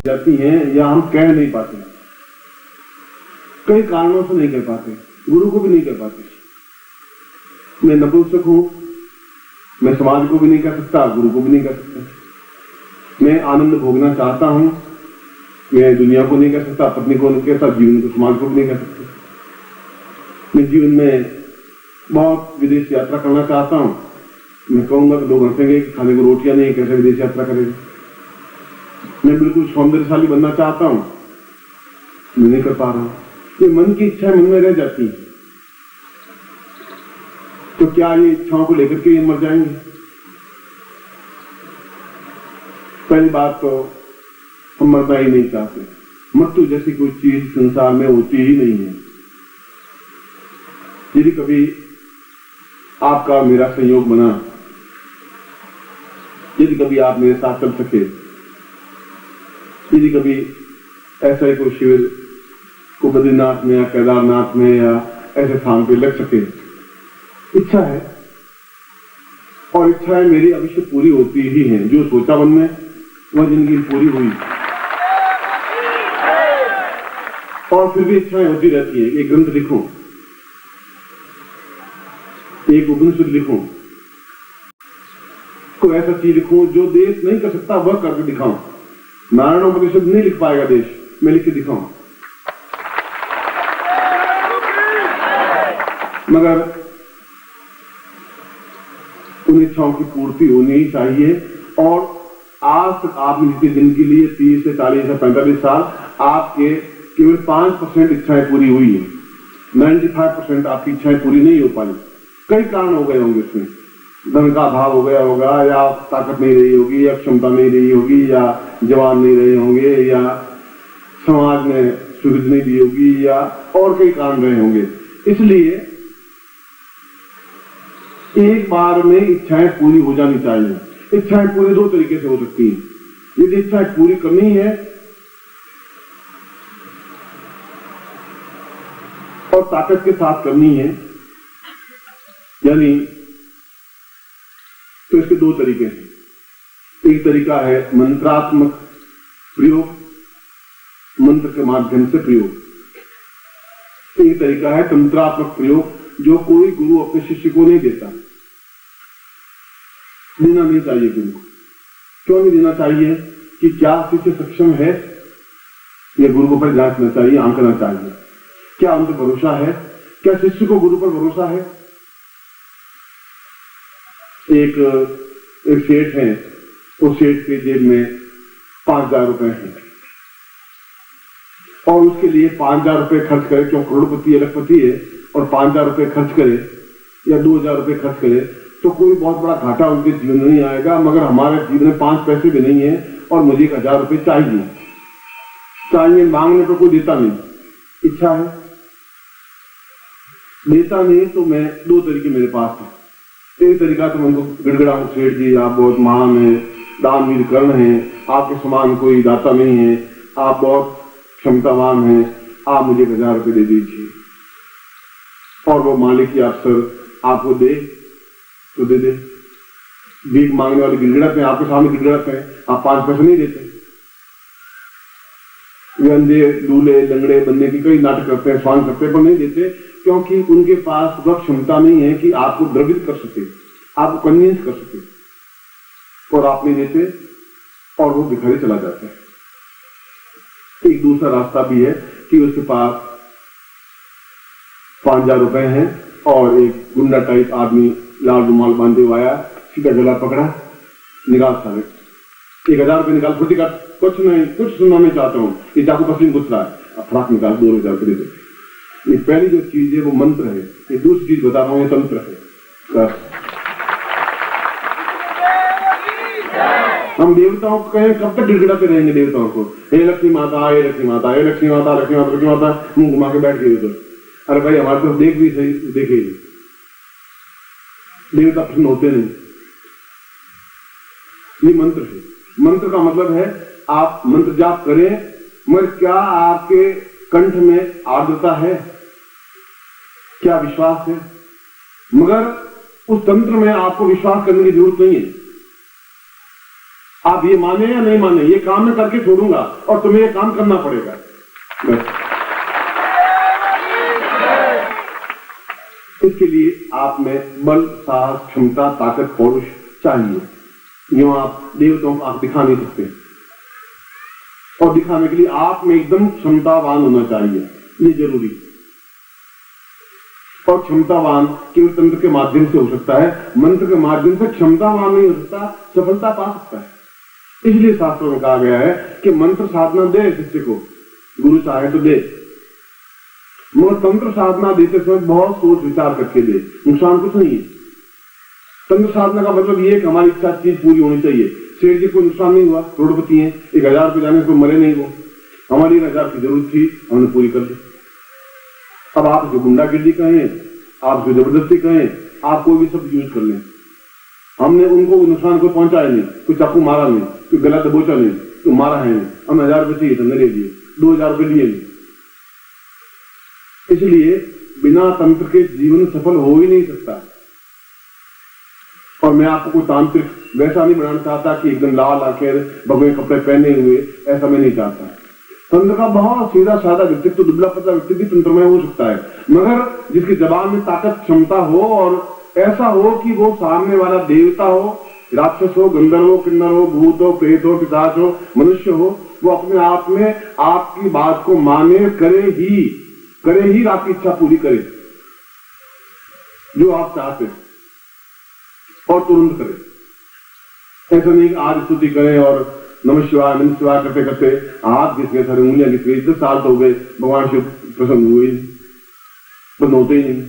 जाती हैं या हम कह नहीं पाते, कई कारणों से नहीं कह पाते, गुरु को भी नहीं कह पाते। मैं नपुंसक हूं, मैं समाज को भी नहीं कह सकता, गुरु को भी नहीं कह सकता। मैं आनंद भोगना चाहता हूं, मैं दुनिया को नहीं कह सकता, पत्नी को नहीं कह सकता, जीवन को, समाज को भी नहीं कह सकता। मैं जीवन में बहुत विदेश यात्रा करना चाहता हूं, मैं कहूंगा तो लोग हंसेंगे कि खाने को रोटियां नहीं, कैसे विदेश यात्रा करेगा। मैं बिल्कुल सौंदर्यशाली बनना चाहता हूं, मैं नहीं कर पा रहा हूं। ये मन की इच्छाएं मन में रह जाती हैं, तो क्या ये इच्छाओं को लेकर के ये मर जाएंगे? पहली बात तो हम मरना ही नहीं चाहते। मृत्यु जैसी कोई चीज संसार में होती ही नहीं है। यदि कभी आपका मेरा संयोग बना, यदि कभी आप मेरे साथ चल सके, यदि कभी ऐसा ही कोई शिविर को बद्रीनाथ में या केदारनाथ में या ऐसे स्थान पे लग सके, इच्छा है, और इच्छाएं मेरी अवश्य पूरी होती ही हैं। जो सोचा मन में वह जिंदगी पूरी हुई, और फिर भी इच्छाएं होती रहती है। एक ग्रंथ लिखूं, एक उपनिषद लिखूं, कोई ऐसा चीज लिखूं जो देश नहीं कर सकता वह करके दिखाऊं। नारायण उपनिषद नहीं लिख पाएगा देश, मैं लिख के दिखाऊं। मगर उन इच्छाओं की पूर्ति होनी ही चाहिए। और आज तक आपने जितनी जिंदगी लिए 30 से 40 से 45 साल, आपके केवल 5% इच्छाएं पूरी हुई है। 95% आपकी इच्छाएं पूरी नहीं हो पाई। कई कारण हो गए होंगे इसमें, धन का अभाव हो गया होगा, या ताकत नहीं रही होगी, या क्षमता नहीं रही होगी, या जवान नहीं रहे होंगे, या समाज ने सुविधा नहीं दी होगी, या और कई कारण रहे होंगे। इसलिए एक बार में इच्छाएं पूरी हो जानी चाहिए। इच्छाएं पूरी दो तरीके से हो सकती हैं। यदि इच्छाएं पूरी करनी है और ताकत के साथ करनी है, यानी तो इसके दो तरीके हैं। एक तरीका है मंत्रात्मक प्रयोग, मंत्र के माध्यम से प्रयोग। एक तरीका है तंत्रात्मक प्रयोग, जो कोई गुरु अपने शिष्य को नहीं देता। देना नहीं चाहिए गुरु को। क्यों नहीं देना चाहिए? कि क्या शिष्य सक्षम है, यह गुरु को पर जांचना चाहिए, आंकना चाहिए। क्या उन पर भरोसा है? क्या शिष्य को गुरु पर भरोसा है? एक सेठ है, उस सेठ के जेब में 5,000 रुपए हैं, और उसके लिए 5,000 रुपए खर्च करे, क्यों करोड़पति अरबपति है, और 5,000 रुपए खर्च करे या 2,000 रुपए खर्च करे तो कोई बहुत बड़ा घाटा उनके जीवन में नहीं आएगा। मगर हमारे जीवन में 5 पैसे भी नहीं है और मुझे 1,000 रुपए चाहिए, मांगने पर कोई देता नहीं। इच्छा है, देता नहीं, तो मैं दो तरीके मेरे पास है। एक तरीका तो मैं उनको गिड़गिड़ाऊं, सेठ जी आप बहुत महान हैं, दानवीर कर्ण हैं, आपके समान कोई दाता नहीं है, आप बहुत क्षमतावान हैं, आप मुझे 1,000 रुपए दे दीजिए। और वो मालिक या अफसर आपको दे तो दे दे। भीख मांगने वाले गिड़गिड़ाते हैं, आपके सामने गिड़गिड़ाते हैं, आप 5 पैसे नहीं देते। वे अंधे दूल्हे लंगड़े बनने की कई नाटक करते हैं, स्वांग करते हैं, पर नहीं देते, क्योंकि उनके पास वह क्षमता नहीं है कि आपको द्रवित कर सके, आपको कन्विंस कर सके, और आप नहीं देते और वो भिखारी चला जाता है। एक दूसरा रास्ता भी है कि उसके पास 5,000 रुपए हैं और एक गुंडा टाइप आदमी लाल रुमाल बांधे हुआ आया, सीधा गला पकड़ा, निकाल सारे 1,000 रुपए निकाल, फुटी का कुछ नहीं, कुछ सुनना नहीं चाहता हूँ, ये चाकू पसली घुस रहा है, फराक निकाल 2,000 रुपए दे। ये पहली जो चीज है वो मंत्र है, ये दूसरी चीज बता रहा हूं, ये तंत्र है। हम देवताओं को कहें, कब तक गिड़गिड़ाते रहेंगे देवताओं को? हे लक्ष्मी माता, हे लक्ष्मी माता, हे लक्ष्मी माता, लक्ष्मी माता, लक्ष्मी माता, मुंह घुमा के बैठ गए उधर। अरे भाई हमारे तरफ देख भी सही, देखे ही देवता प्रश्न होते नहीं। ये मंत्र है। मंत्र का मतलब है आप मंत्र जाप करें, मगर क्या आपके कंठ में आर्द्रता है, क्या विश्वास है? मगर उस तंत्र में आपको विश्वास करने की जरूरत नहीं है। आप ये माने या नहीं माने, ये काम मैं करके छोड़ूंगा और तुम्हें ये काम करना पड़ेगा। बस इसके लिए आप में बल, साहस, क्षमता, ताकत, पौरुष चाहिए। यूं आप देवताओं को आप दिखा नहीं सकते, और दिखाने के लिए आप में एकदम क्षमतावान होना चाहिए, ये जरूरी। और क्षमतावान केवल तंत्र के माध्यम से हो सकता है, मंत्र के माध्यम से क्षमतावान नहीं हो सकता, सफलता पा सकता है। इसलिए शास्त्रों में कहा गया है कि मंत्र साधना दे शिष्य को, गुरु चाहे तो दे, मगर तंत्र साधना देते समय बहुत सोच विचार करके दे, नुकसान कुछ नहीं है। तंत्र साधना का मतलब ये है कि हमारी इच्छा चीज पूरी होनी चाहिए। सेठ जी को नुकसान नहीं हुआ, करोड़पति हैं, 1000 रुपये जाने को मरे नहीं, वो हमारी 1000 की जरूरत थी, हमने पूरी कर दी। अब आप जो गुंडागिर्दी कहें, आप जो जबरदस्ती कहें, आप कोई भी सब यूज कर लें, हमने उनको नुकसान को पहुंचाया नहीं, कोई चाकू मारा नहीं, कोई गला दबोचा नहीं, तो मारा है नहीं, हम 1000 रुपये चाहिए, हमने ले लिए, 2000 रुपये लिए नहीं। इसलिए बिना तंत्र के जीवन सफल हो ही नहीं सकता। और मैं आपको कोई तांत्रिक वैसा नहीं बनाना चाहता कि एकदम लाल आखिर भगवे कपड़े पहने हुए, ऐसा मैं नहीं चाहता। तंत्र का बहुत सीधा साधा व्यक्तित्व, दुबला पतला व्यक्ति भी तंत्र में हो सकता है, मगर जिसकी जबान में ताकत, क्षमता हो, और ऐसा हो कि वो सामने वाला देवता हो, राक्षस हो, गंधर्व हो, किन्नर हो, भूत हो, प्रेत हो, पिशाच हो, मनुष्य हो, वो अपने आप में आपकी बात को माने, करे ही आपकी इच्छा पूरी करे जो आप चाहते हैं, और तुरंत करे। ऐसा नहीं कि आज स्तुति करें और नमः शिवाय करते करते हाथ घिस गए, सारे उंगलियां घिस गई, 10 साल तो हो गए, भगवान शिव प्रसन्न हुए, बंद होते ही नहीं।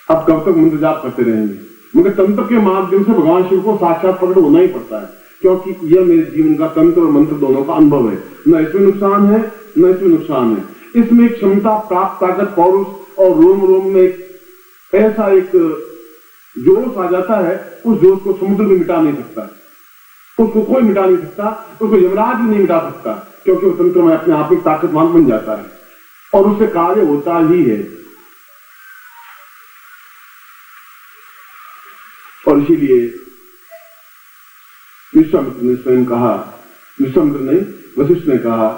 अब कब तक मंत्र जाप करते रहेंगे? मगर तंत्र के माध्यम से भगवान शिव को साक्षात प्रकट होना ही पड़ता है, क्योंकि यह मेरे जीवन का तंत्र और मंत्र दोनों का अनुभव है। न इसमें नुकसान है, न इसमें नुकसान है। इसमें क्षमता, प्राप्त, ताकत, पौरुष, और रोम रोम में ऐसा एक जोश आ जाता है, उस जोश को समुद्र में मिटा नहीं सकता, उसको कोई मिटा नहीं सकता, उसको यमराज भी नहीं मिटा सकता, क्योंकि वो तंत्र में अपने आप में ताकतवान बन जाता है और उससे कार्य होता ही है। और इसीलिए विश्वामित्र ने स्वयं कहा, विश्वामित्र नहीं, वशिष्ठ ने कहा,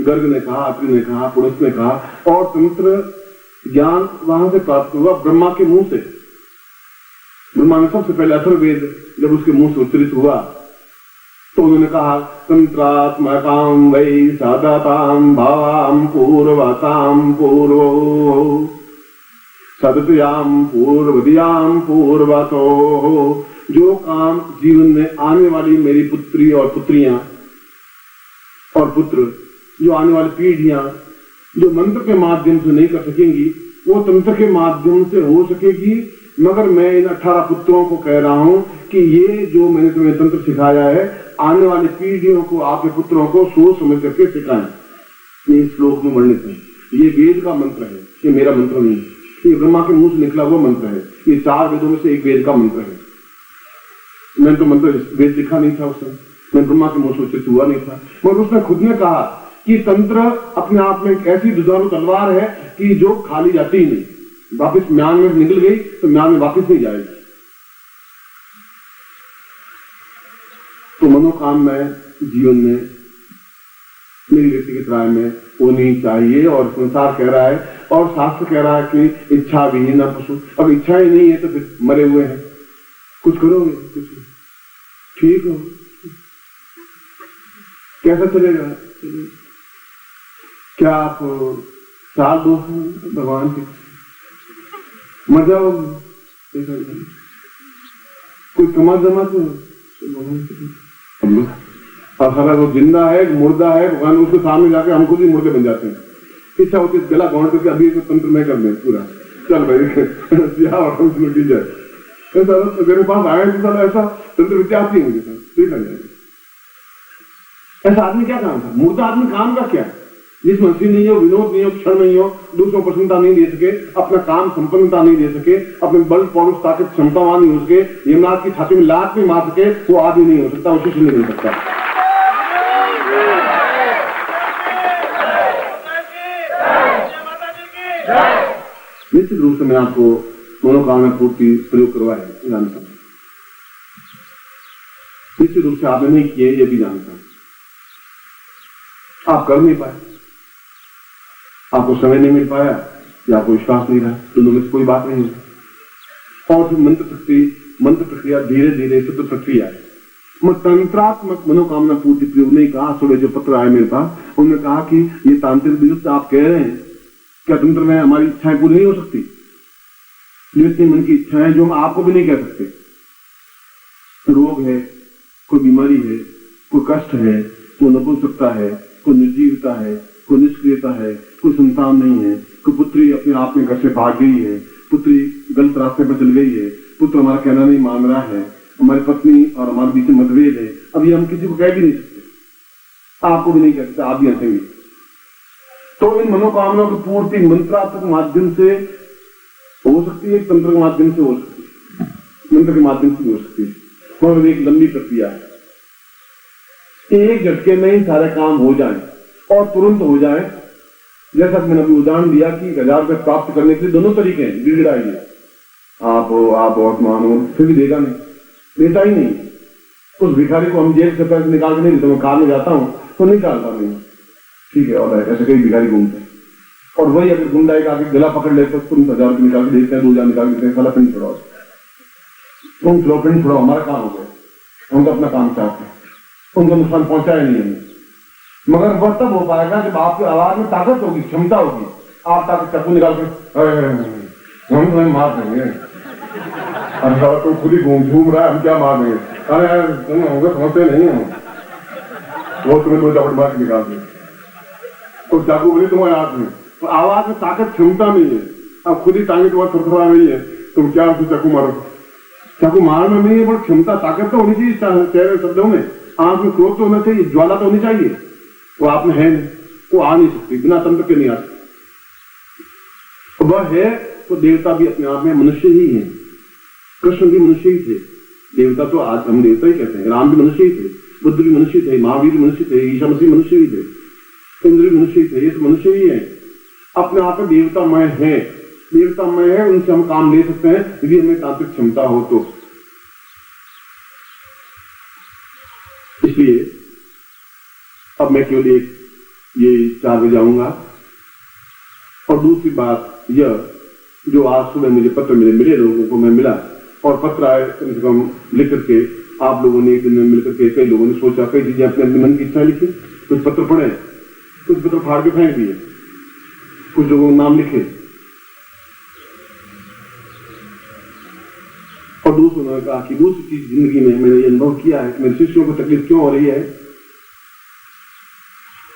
गर्ग ने कहा, अत्रि ने कहा, पुरुष ने कहा, और तंत्र ज्ञान वहां से प्राप्त हुआ ब्रह्मा के मुंह से। ब्रह्मा ने सबसे पहले अथर्ववेद जब उसके मुंह से उच्चरित हुआ तो उन्होंने कहा, तंत्रात्मकां वै सदतां भावां पूर्वतां पूर्वो सदत्यां पूर्वदियां पूर्वतो। जो काम जीवन में आने वाली मेरी पुत्री और पुत्रियां और पुत्र, जो आने वाली पीढ़ियां जो मंत्र के माध्यम से नहीं कर सकेंगी, वो तंत्र के माध्यम से हो सकेगी। मगर मैं इन 18 पुत्रों को कह रहा हूं कि ये जो मैंने तुम्हें तंत्र सिखाया है, आने वाली पीढ़ियों को, आपके पुत्रों को सोच समझ करके सिखाएं। ये श्लोक में वर्णित है, ये वेद का मंत्र है, ये मेरा मंत्र नहीं है, ये ब्रह्मा के मुंह से निकला हुआ मंत्र है। ये 4 वेदों में से एक वेद का मंत्र है। मैंने तो मंत्र वेद लिखा नहीं था उसमें, मैं ब्रह्मा के मुंह से उच्चरित हुआ नहीं था, मगर उसने खुद ने कहा कि तंत्र अपने आप में एक ऐसी दुधारू तलवार है कि जो खाली जाती ही नहीं, वापिस म्यान में निकल गई तो म्यान में वापिस नहीं जाएगी। तो मनोकाम में जीवन में मेरी व्यक्तिगत राय में होनी चाहिए, और संसार कह रहा है और शास्त्र कह रहा है कि इच्छा विहीन न पशु। अब इच्छा ही नहीं है तो फिर मरे हुए हैं, कुछ करोगे? कुछ ठीक हो, कैसा चलेगा? क्या आप साल दो भगवान के मर जाओगे? कोई कमा जमा तो भगवान के, और सारा वो जिंदा है, मुर्दा है, भगवान उसके सामने जाके हम खुद ही मुर्दे बन जाते हैं। इच्छा होती है गला घोंट करके अभी तंत्र में कर लें पूरा, चल भाई लुटी जाए। ऐसा मेरे पास आए तो सारा ऐसा तंत्र विद्या आती है मुझे, ठीक है। ऐसा आदमी क्या काम था? मुर्दा आदमी काम का क्या? जिसमें हंसी नहीं हो, विनोद नहीं हो, क्षण नहीं हो, दूसरों को प्रसन्नता नहीं दे सके, अपना काम संपन्नता नहीं दे सके, अपने बल, पौरुष, ताकत, क्षमतावान नहीं हो सके, यमराज की छाती में लात नहीं मार सके, वो आदमी नहीं हो सकता, वो शिष्य नहीं हो सकता। निश्चित रूप से मैं आपको मनोकामना पूर्ति प्रयोग करवाया जानता हूं, निश्चित रूप से आपने नहीं किए, ये भी जानता हूं। आप कर नहीं पाए, आपको समय नहीं मिल पाया या आपको विश्वास नहीं रहा, दोनों में से कोई बात नहीं है। और फिर मंत्र प्रक्रिया धीरे धीरे सतत प्रक्रिया है। मैं तंत्रात्मक मनोकामना पूर्ति प्रयोग नहीं कहा। सुबह जो पत्र आए मेरे पास, उन्होंने कहा कि ये तांत्रिक विरुद्ध आप कह रहे हैं, क्या तंत्र में हमारी इच्छाएं पूरी नहीं हो सकती? जितनी मन की इच्छाएं जो हम आपको भी नहीं कह सकते। रोग है, कोई बीमारी है, कोई कष्ट है, कोई नपुंसकता है, कोई निर्जीवता है, कोई निष्क्रियता है, कोई संतान नहीं है, कोई पुत्री अपने आप में घर से भाग गई है, पुत्री गलत रास्ते पर चल गई है, पुत्र हमारा कहना नहीं मान रहा है, हमारी पत्नी और हमारे बीच में मतभेद है। अब ये हम किसी को कह भी नहीं सकते, आपको भी नहीं कह सकते, आप भी हंसेंगे। तो इन मनोकामनाओं की पूर्ति मंत्रात्मक माध्यम से हो सकती है, तंत्र के माध्यम से हो सकती है, मंत्र के माध्यम से हो सकती है, और एक लंबी प्रक्रिया है। एक झटके में ही सारे काम हो जाए और तुरंत हो जाए। जैसा कि मैंने अभी उदाहरण दिया कि 1000 रुपये प्राप्त करने के लिए दोनों तरीके हैं। गिड़गिड़ाइए, आप बहुत मान हो, फिर भी देगा नहीं, देता ही नहीं। उस भिखारी को हम जेल से पैसे निकाल के नहीं देते, मैं कार में जाता हूँ तो निकालता नहीं, ठीक है। और ऐसे कई भिखारी घूमते हैं, और वही अगर गुंडा एक आगे गला पकड़ लेते तो तुरंत 1000 रुपये निकाल के देते हैं, 2000 निकाल के देते हैं, साला पिंड छोड़ाओ, तुम छोड़ो, पिंड छोड़ो, हमारा काम हो गया। उनका अपना काम चाहते हैं, उनको नुकसान पहुंचाया नहीं हमने। मगर वह तब हो पाएगा जब आपकी आवाज में ताकत होगी, क्षमता होगी। आप ताकत चाकू निकाल के हम तुम्हें मार देंगे, अरे तो खुद ही घूम रहा है, हम क्या मार देंगे, अरे तुम होंगे समझते नहीं हो, वो तुम्हें कोई दबड़ मार के निकाल देंगे, तो चाकू बोले तुम्हारे हाथ में। तो आवाज में ताकत क्षमता नहीं है, अब खुद ही टांगे तुम्हारा थरथरा रही है, तुम क्या उसे चाकू मारो? चाकू मारना नहीं है, पर क्षमता ताकत तो होनी चाहिए चेहरे शब्दों में, आंख में क्रोध तो होना चाहिए, ज्वाला तो होनी चाहिए। वो आप में है नहीं, वो आ नहीं सकती, बिना तंत्र के नहीं आ सकती। वह है तो देवता भी अपने आप में मनुष्य ही है। कृष्ण भी मनुष्य ही थे, देवता तो आज हम देवता ही कहते हैं। राम भी मनुष्य ही थे, बुद्ध भी मनुष्य थे, महावीर भी मनुष्य थे, ईसा मसीह मनुष्य ही थे, इंद्र भी मनुष्य ही थे, ये तो मनुष्य ही है। अपने आप में देवतामय है, देवतामय है, उनसे हम काम ले सकते हैं यदि हमें तांत्रिक क्षमता हो तो। इसलिए अब मैं केवल ये 4 बजे आऊंगा। और दूसरी बात यह, जो आज सुबह मुझे पत्र मिले लोगों को मैं मिला, और पत्र आए कम से कम लिख करके आप लोगों ने एक दिन में मिलकर के, कई लोगों ने सोचा, कई चीजें अपने अपने मन की इच्छा लिखी, कुछ पत्र पढ़े, कुछ पत्र फाड़ के फेंक दिए, कुछ लोगों ने नाम लिखे, और दूसरों ने कहा कि दूसरी चीज जिंदगी में मैंने ये अनुभव किया है कि मेरे शिष्यों को तकलीफ क्यों हो रही है।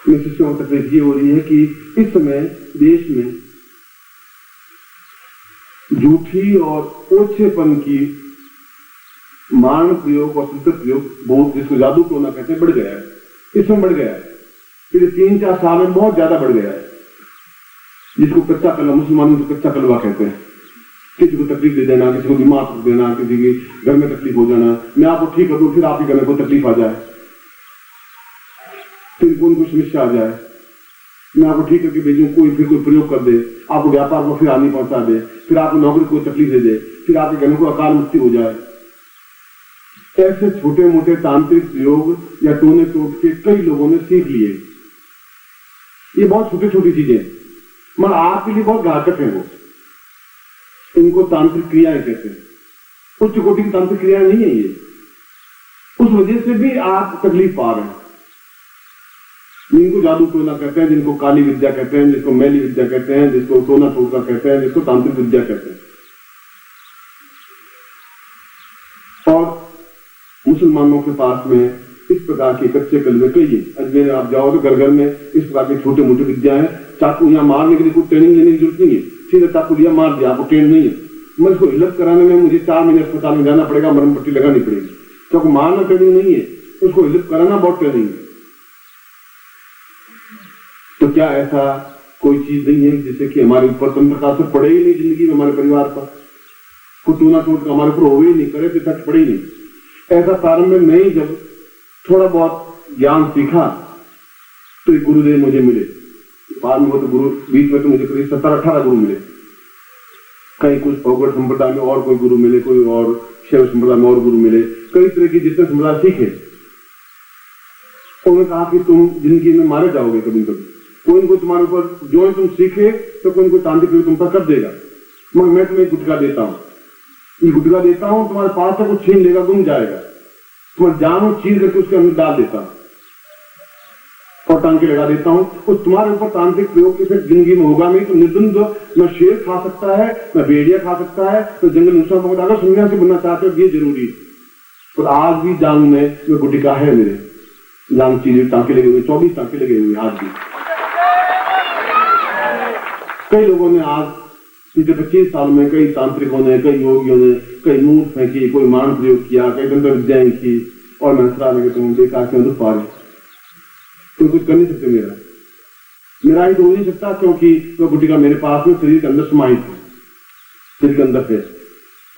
मेरे शिष्यों को तकलीफ ये हो रही है कि इस समय देश में झूठी और ओछेपन की मारण प्रयोग और तंत्र प्रयोग बहुत, जिसको जादू टोना कहते हैं, बढ़ गया है। इस समय बढ़ गया है, पिछले 3-4 साल में बहुत ज्यादा बढ़ गया है। जिसको कच्चा कलवा, मुसलमानों को कच्चा कलवा कहते हैं। किसी को तकलीफ दे देना, किसी को बीमार कर देना, किसी के घर में तकलीफ हो जाना, मैं आपको ठीक कर दूं, फिर आपके घर में कोई तकलीफ आ जाए, फिर कोई समस्या आ जाए, मैं आपको ठीक करके भेजूं, फिर कोई प्रयोग कर दे, आपको व्यापार को फिर हानि पहुंचा दे, फिर आपको नौकरी को तकलीफ दे दे, फिर आपके घर में कोई अकाल मृत्यु हो जाए। ऐसे छोटे मोटे तांत्रिक प्रयोग या टोने टोट के कई लोगों ने सीख लिए। ये बहुत छोटी छोटी चीजें, मगर आपके लिए बहुत घातक है। वो इनको तांत्रिक क्रियाएं कहते हैं, उच्च कोटि की तांत्रिक क्रियाएं नहीं है ये। उस वजह से भी आप तकलीफ पा रहे हैं। जिनको जादू टोना कहते हैं, जिनको काली विद्या कहते हैं, जिसको मैली विद्या कहते हैं, जिसको टोना टोटका कहते हैं, जिसको तांत्रिक विद्या कहते हैं। और मुसलमानों के पास में इस प्रकार के कच्चे कलवे कई है। अजमेर आप जाओ तो घर घर में इस प्रकार के छोटे मोटे विद्या है। चाकू यहाँ मारने के लिए कोई ट्रेनिंग लेने की जरूरत नहीं है, सीधे चाकू लिया मार दिया, आपको ट्रेन नहीं है। मैं इसको हिलत कराने में मुझे 4 महीने अस्पताल में जाना पड़ेगा, मरम पट्टी लगानी पड़ेगी। चाकू मारना ट्रेनिंग नहीं है, उसको हिलत कराना बहुत ट्रेनिंग है। तो क्या ऐसा कोई चीज नहीं है जिससे कि हमारे ऊपर तंत्र का असर पड़े ही नहीं जिंदगी में, हमारे परिवार पर कोई टूना टूट का हमारे ऊपर हो ही नहीं, करे तो इफेक्ट पड़े ही नहीं। ऐसा प्रारंभ में मैं जब थोड़ा बहुत ज्ञान सीखा तो एक गुरुदेव मुझे मिले। बाद में वो तो गुरु, बीच में तो मुझे करीब 17-18 गुरु मिले। कहीं कुछ पौगड़ संप्रदाय में और कोई गुरु मिले, कोई और शैव संप्रदाय में और गुरु मिले। कई तरह की जितने समुदाय सीखे, उन्होंने कहा कि तुम जिंदगी में मारे जाओगे कभी कभी, कोई न कोई तुम्हारे ऊपर जो तुम सीखे तो कोई न कोई तांत्रिक तुम पर कर देगा, मगर मैं तुम्हें गुटका देता हूँ, ये गुटका देता हूँ, तुम्हारे पास से कुछ छीन लेगा, गुम जाएगा, तुम्हारी जान चीज करके उसके अंदर डाल देता हूँ और टांके लगा देता हूँ, और तुम्हारे ऊपर तांत्रिक प्रयोग किसी जिंदगी में होगा नहीं, तो निर्द्वंद न शेर खा सकता है, न भेड़िया खा सकता है, तो जंगल इंसान पकड़ा। अगर सन्यासी बनना चाहते हो ये जरूरी, और आज भी जान में गुटिका है, मेरे जान चीजें टांके लगे हुए, 24 टांके लगे हुए आज भी। कई लोगों ने आज पिछले 25 साल में, कई तांत्रिकों ने, कई योगियों ने, कई मूर्ख फेंकी, कोई मान प्रयोग किया, कई तंत्र विद्याएं की, और मैं सलाह लगे तुम देखा क्यों दुख पा रहे, तुम कुछ कर नहीं सकते। मेरा ही तो हो नहीं सकता, क्योंकि वह गुटिका मेरे पास में शरीर के अंदर समाहित है, शरीर के अंदर है,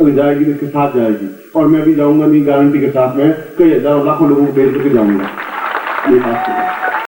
अगर जाएगी तो इसके साथ जाएगी, और मैं भी जाऊंगा नहीं गारंटी के साथ, में कई हजारों लाखों लोगों को भेज करके जाऊंगा। ये बात